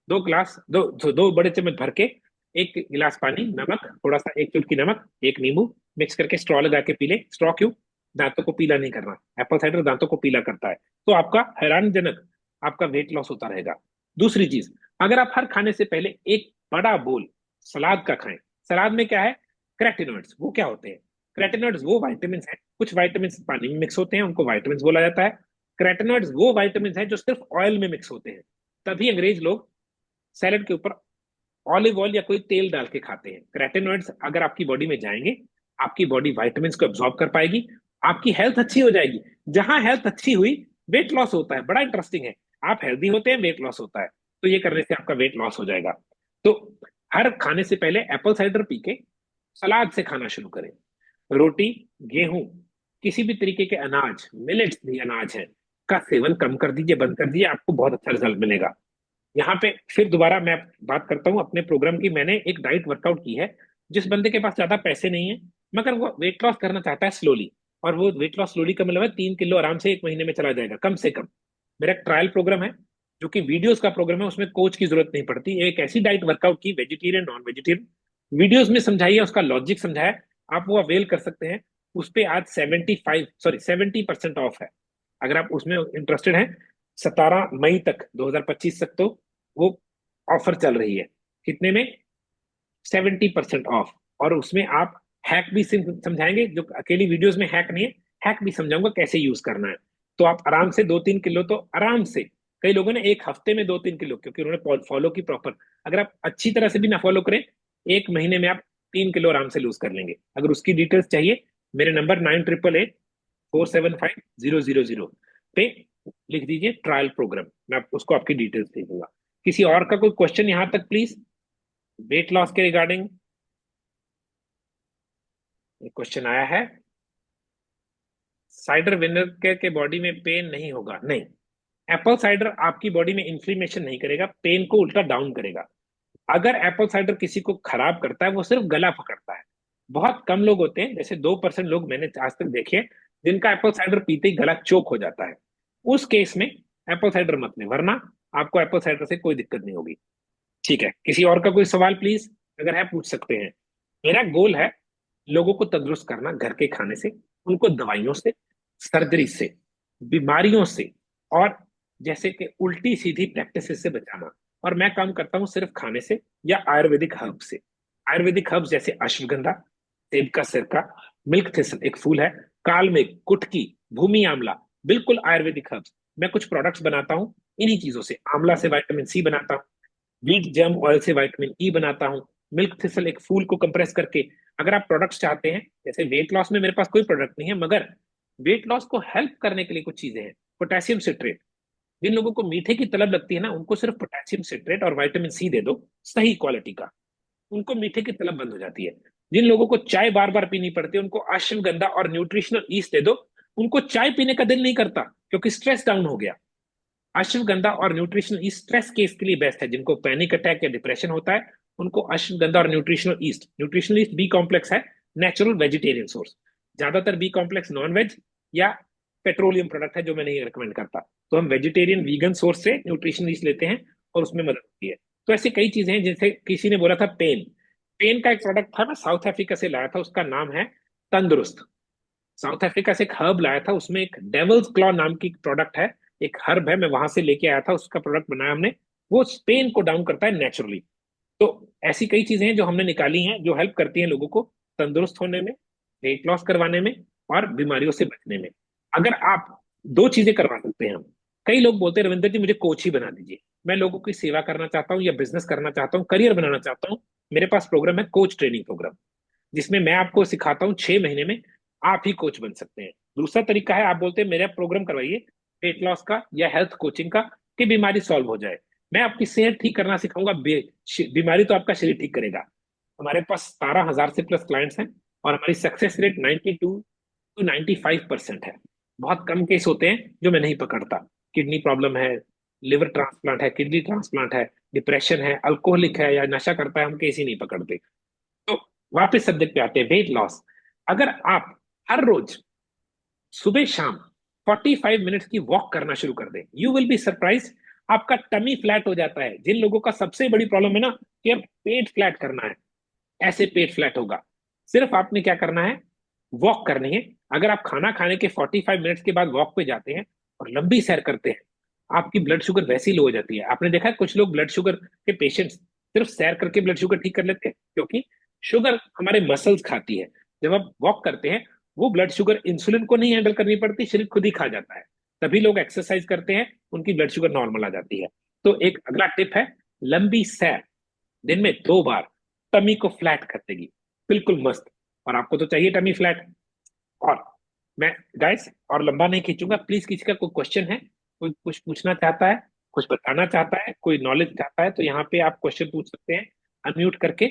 2 गिलास, दो बड़े चम्मच भर के, 1 गिलास पानी, नमक थोड़ा सा, एक चुटकी नमक, एक नींबू मिक्स करके स्ट्रॉ लगा के पी ले। स्ट्रॉ क्यों? दांतों को पीला नहीं करना, एप्पल साइडर दांतों को पीला करता है। तो आपका हैरानजनक आपका वेट लॉस होता रहेगा। दूसरी चीज, अगर आप हर खाने से पहले एक बड़ा बोल सलाद का खाएं। सलाद में क्या है? क्रेटिनॉइड्स। वो क्या होते हैं? क्रेटिनॉइड्स वो वाइटामिन है, कुछ वाइटामिन पानी में मिक्स होते हैं, उनको वाइटामिन बोला जाता है। क्रेटिनॉइड्स वो वाइटामिन है जो सिर्फ ऑयल में मिक्स होते हैं। तभी अंग्रेज लोग सैलेड के ऊपर ऑलिव ऑयल या कोई तेल डाल के खाते हैं। क्रेटिनॉइड्स अगर आपकी बॉडी में जाएंगे, आपकी बॉडी वाइटामिन को एब्जॉर्ब कर पाएगी, आपकी हेल्थ अच्छी हो जाएगी। जहां हेल्थ अच्छी हुई, वेट लॉस होता है। बड़ा इंटरेस्टिंग है, आप हेल्दी होते हैं, वेट लॉस होता है। तो ये करने से आपका वेट लॉस हो जाएगा। तो हर खाने से पहले एप्पल साइडर पी के सलाद से खाना शुरू करें। रोटी, गेहूं, किसी भी तरीके के अनाज, मिलेट्स भी अनाज है, का सेवन कम कर दीजिए, बंद कर दीजिए, आपको बहुत अच्छा रिजल्ट मिलेगा। यहाँ पे फिर दोबारा मैं बात करता हूँ अपने प्रोग्राम की। मैंने एक डाइट वर्कआउट की है। जिस बंदे के पास ज्यादा पैसे नहीं है, मगर वो वेट लॉस करना चाहता है स्लोली, और वो वेट लॉस स्लोली का मतलब है 3 किलो आराम से 1 महीने में चला जाएगा कम से कम। मेरा एक ट्रायल प्रोग्राम है, जो कि वीडियोस का प्रोग्राम है, उसमें कोच की जरूरत नहीं पड़ती। एक ऐसी डाइट वर्कआउट की, वेजिटेरियन नॉन वेजिटेरियन, वीडियोस में समझाइए, उसका लॉजिक समझाया, आप वो अवेल कर सकते हैं। उस पे आज 70% ऑफ है, अगर आप उसमें इंटरेस्टेड हैं। 17 मई तक, 2025 तक तो वो ऑफर चल रही है। कितने में? 70% ऑफ। और उसमें आप हैक भी समझाएंगे, जो अकेली वीडियोस में हैक नहीं है, हैक भी समझाऊंगा कैसे यूज करना है। तो आप आराम से 2-3 किलो तो आराम से, कई लोगों ने एक हफ्ते में 2-3 किलो, क्योंकि उन्होंने फॉलो की प्रॉपर। अगर आप अच्छी तरह से भी ना फॉलो करें, 1 महीने में आप 3 किलो आराम से लूज कर लेंगे। अगर उसकी डिटेल्स चाहिए, मेरे नंबर 9888475000 पे लिख दीजिए ट्रायल प्रोग्राम, मैं उसको आपकी डिटेल्स दे दूंगा। किसी और का कोई क्वेश्चन यहां तक प्लीज, वेट लॉस के रिगार्डिंग? एक क्वेश्चन आया है, साइडर विनेगर के बॉडी में पेन नहीं होगा? नहीं, एप्पल साइडर आपकी बॉडी में इन्फ्लेमेशन नहीं करेगा, पेन को उल्टा डाउन करेगा। अगर एप्पल साइडर किसी को खराब करता है, वो सिर्फ गला पकड़ता है। बहुत कम लोग होते हैं, जैसे 2% लोग मैंने आज तक देखे, जिनका एप्पल साइडर पीते ही गला चोक हो जाता है। उस केस में एप्पल साइडर मत लें, वरना आपको एप्पल साइडर से कोई दिक्कत नहीं होगी। ठीक है, किसी और का कोई सवाल प्लीज, अगर है पूछ सकते हैं। मेरा गोल है लोगों को तंदुरुस्त करना, घर के खाने से, उनको दवाइयों से, सर्जरी से, बीमारियों से, और जैसे कि उल्टी सीधी प्रैक्टिस से बचाना। और मैं काम करता हूँ सिर्फ खाने से या आयुर्वेदिक हर्ब से। आयुर्वेदिक हर्ब जैसे अश्वगंधा, सेब का सिरका, मिल्क थिसल एक फूल है, काल मेघ, कुटकी, भूमि आंवला, बिल्कुल आयुर्वेदिक हर्ब्स। मैं कुछ प्रोडक्ट्स बनाता हूँ इन्हीं चीजों से। आंवला से विटामिन सी बनाता हूँ, बीट जैम ऑयल से विटामिन ई बनाता हूँ, मिल्क थिसल एक फूल को कंप्रेस करके। अगर आप प्रोडक्ट्स चाहते हैं, जैसे वेट लॉस में मेरे पास कोई प्रोडक्ट नहीं है, मगर वेट लॉस को हेल्प करने के लिए कुछ चीजें हैं। पोटेशियम सिट्रेट, जिन लोगों को मीठे की तलब लगती है ना, उनको सिर्फ पोटेशियम सिट्रेट और विटामिन सी दे दो, सही क्वालिटी का, उनको मीठे की तलब बंद हो जाती है। जिन लोगों को चाय बार बार पीनी पड़ती है, उनको अश्वगंधा और न्यूट्रिशनल ईस्ट दे दो, उनको चाय पीने का दिल नहीं करता, क्योंकि स्ट्रेस डाउन हो गया। अश्वगंधा और न्यूट्रिशनल ईस्ट स्ट्रेस केस के लिए बेस्ट है। जिनको पैनिक अटैक या डिप्रेशन होता है, उनको अश्वगंधा और न्यूट्रिशनल ईस्ट बी कॉम्प्लेक्स है, नेचुरल वेजिटेरियन सोर्स। ज्यादातर बी कॉम्प्लेक्स नॉन वेज या पेट्रोलियम प्रोडक्ट है, जो मैं नहीं रिकमेंड करता। तो हम वेजिटेरियन वीगन सोर्स से न्यूट्रिशनल ईस्ट लेते हैं, और उसमें मदद होती है। तो ऐसी कई चीजें हैं। जैसे किसी ने बोला था पेन, पेन का एक प्रोडक्ट था, मैं साउथ अफ्रीका से लाया था, उसका नाम है तंदुरुस्त। साउथ अफ्रीका से एक हर्ब लाया था, उसमें एक डेवल्स क्लॉ नाम की प्रोडक्ट है, एक हर्ब है, मैं वहां से लेके आया था, उसका प्रोडक्ट बनाया हमने। वो पेन को डाउन करता है नेचुरली। तो ऐसी कई चीजें हैं जो हमने निकाली हैं, जो हेल्प करती हैं लोगों को तंदुरुस्त होने में, वेट लॉस करवाने में, और बीमारियों से बचने में। अगर आप दो चीजें करवा सकते हैं हम। कई लोग बोलते हैं रविंद्र जी मुझे कोच ही बना दीजिए, मैं लोगों की सेवा करना चाहता हूँ, या बिजनेस करना चाहता हूँ, करियर बनाना चाहता हूँ। मेरे पास प्रोग्राम है कोच ट्रेनिंग प्रोग्राम, जिसमें मैं आपको सिखाता हूँ 6 महीने में आप ही कोच बन सकते हैं। दूसरा तरीका है, आप बोलते हैं मेरा प्रोग्राम करवाइए वेट लॉस का या हेल्थ कोचिंग का, कि बीमारी सॉल्व हो जाए। मैं आपकी सेहत ठीक करना सिखाऊंगा, बीमारी तो आपका शरीर ठीक करेगा। हमारे पास 17,000 से प्लस क्लाइंट्स हैं और हमारी सक्सेस रेट 92 to 95% है। बहुत कम केस होते हैं जो मैं नहीं पकड़ता। किडनी प्रॉब्लम है, लिवर ट्रांसप्लांट है, किडनी ट्रांसप्लांट है, डिप्रेशन है, अल्कोहलिक है या नशा करता है, हम केस ही नहीं पकड़ते। तो वापस सब्जेक्ट पे आते हैं, वेट लॉस। अगर आप हर रोज सुबह शाम 45 मिनट्स की वॉक करना शुरू कर दें, यू विल बी सरप्राइज, आपका टमी फ्लैट हो जाता है। जिन लोगों का सबसे बड़ी प्रॉब्लम है ना कि अब पेट फ्लैट करना है, ऐसे पेट फ्लैट होगा। सिर्फ आपने क्या करना है, वॉक करनी है। अगर आप खाना खाने के 45 मिनट्स के बाद वॉक पे जाते हैं और लंबी सैर करते हैं, आपकी ब्लड शुगर वैसी लो हो जाती है। आपने देखा है कुछ लोग ब्लड शुगर के पेशेंट्स सिर्फ सैर करके ब्लड शुगर ठीक कर लेते हैं, क्योंकि शुगर हमारे मसल्स खाती है। जब आप वॉक करते हैं, वो ब्लड शुगर इंसुलिन को नहीं हैंडल करनी पड़ती, शरीर खुद ही खा जाता है। तभी लोग एक्सरसाइज करते हैं, उनकी ब्लड शुगर नॉर्मल आ जाती है। तो एक अगला टिप है, लंबी सैर दिन में 2 बार टमी को फ्लैट कर देगी, बिल्कुल मस्त। और आपको तो चाहिए टमी फ्लैट। और मैं गाइस और लंबा नहीं खींचूंगा, प्लीज किसी का कोई क्वेश्चन है, कोई कुछ पूछना चाहता है, कुछ बताना चाहता है, कोई नॉलेज चाहता है, तो यहाँ पे आप क्वेश्चन पूछ सकते हैं अनम्यूट करके।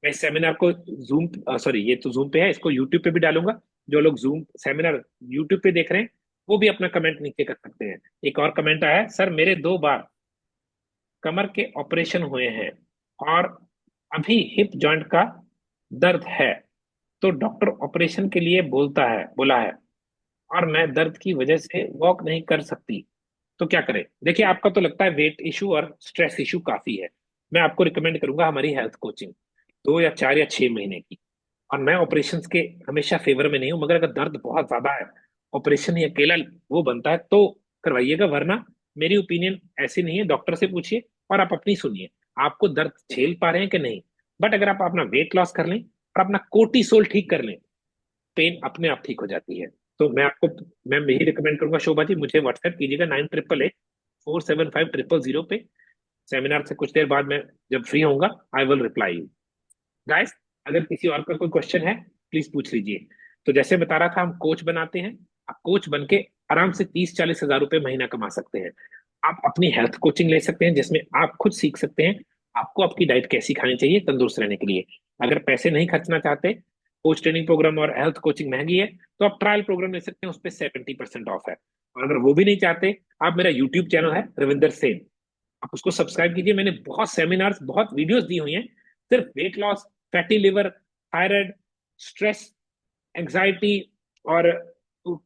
मैं इस सेमिनार को जूम, सॉरी ये तो जूम पे है, इसको यूट्यूब पे भी डालूंगा। जो लोग जूम सेमिनार यूट्यूब पे देख रहे हैं वो भी अपना कमेंट नीचे कर सकते हैं। एक और कमेंट आया है, सर मेरे 2 बार कमर के ऑपरेशन हुए हैं और अभी हिप जॉइंट का दर्द है, तो डॉक्टर ऑपरेशन के लिए बोला है, और मैं दर्द की वजह से वॉक नहीं कर सकती, तो क्या करें? देखिए, आपका तो लगता है वेट इशू और स्ट्रेस इशू काफी है। मैं आपको रिकमेंड करूंगा हमारी हेल्थ कोचिंग, 2 या 4 या 6 महीने की। और मैं ऑपरेशन के हमेशा फेवर में नहीं हूँ, मगर अगर दर्द बहुत ज्यादा है, ऑपरेशन ही अकेला वो बनता है, तो करवाइएगा। वरना मेरी ओपिनियन ऐसी नहीं है, डॉक्टर से पूछिए और आप अपनी सुनिए, आपको दर्द झेल पा रहे हैं कि नहीं। बट अगर आप अपना वेट लॉस कर लें और अपना कोर्टिसोल ठीक कर लें, पेन अपने आप ठीक हो जाती है। तो मैं यही रिकमेंड करूंगा, शोभा जी मुझे व्हाट्सएप कीजिएगा 9888 475 000 पे। सेमिनार से कुछ देर बाद मैं जब फ्री होऊंगा, I will reply you guys. अगर किसी और का कोई क्वेश्चन है, प्लीज पूछ लीजिए। तो जैसे बता रहा था, हम कोच बनाते हैं। आप कोच बन के आराम से 30-40 हजार रुपए महीना कमा सकते हैं। आप अपनी हेल्थ कोचिंग ले सकते हैं, जिसमें आप खुद सीख सकते हैं आपको आपकी डाइट कैसी खानी चाहिए तंदुरुस्त रहने के लिए। अगर पैसे नहीं खर्चना चाहते, कोच ट्रेनिंग प्रोग्राम और हेल्थ कोचिंग महंगी है, तो आप ट्रायल प्रोग्राम ले सकते हैं, उस पर 70% ऑफ है। और अगर वो भी नहीं चाहते, आप मेरा यूट्यूब चैनल है रविंदर सेन, आप उसको सब्सक्राइब कीजिए। मैंने बहुत सेमिनार्स, बहुत वीडियोस दी हुई हैं, सिर्फ weight loss, fatty liver, thyroid, stress, anxiety और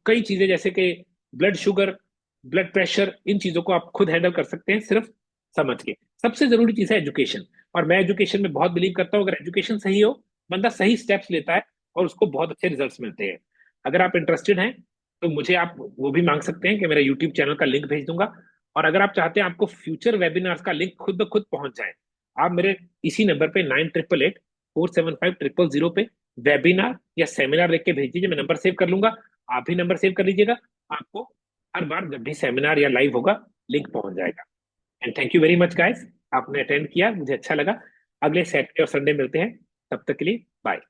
कई चीजें जैसे कि ब्लड शुगर, ब्लड प्रेशर, इन चीजों को आप खुद हैंडल कर सकते हैं सिर्फ समझ के। सबसे जरूरी चीज है एजुकेशन, और मैं एजुकेशन में बहुत बिलीव करता हूँ। अगर एजुकेशन सही हो, बंदा सही स्टेप्स लेता है और उसको बहुत अच्छे रिजल्ट्स मिलते हैं। अगर आप इंटरेस्टेड हैं तो मुझे आप वो भी मांग सकते हैं कि मेरा यूट्यूब चैनल का लिंक भेज दूंगा। और अगर आप चाहते हैं आपको फ्यूचर वेबिनार्स का लिंक खुद ब खुद पहुंच जाए, आप मेरे इसी नंबर पे 9888 475 000 पे वेबिनार या सेमिनार लिख के भेज दीजिए, मैं नंबर सेव कर लूंगा। आप भी नंबर सेव कर लीजिएगा, आपको हर बार जब भी सेमिनार या लाइव होगा, लिंक पहुंच जाएगा। And thank you very much guys, आपने अटेंड किया, मुझे अच्छा लगा। अगले सैटरडे और संडे मिलते हैं, तब तक के लिए बाय।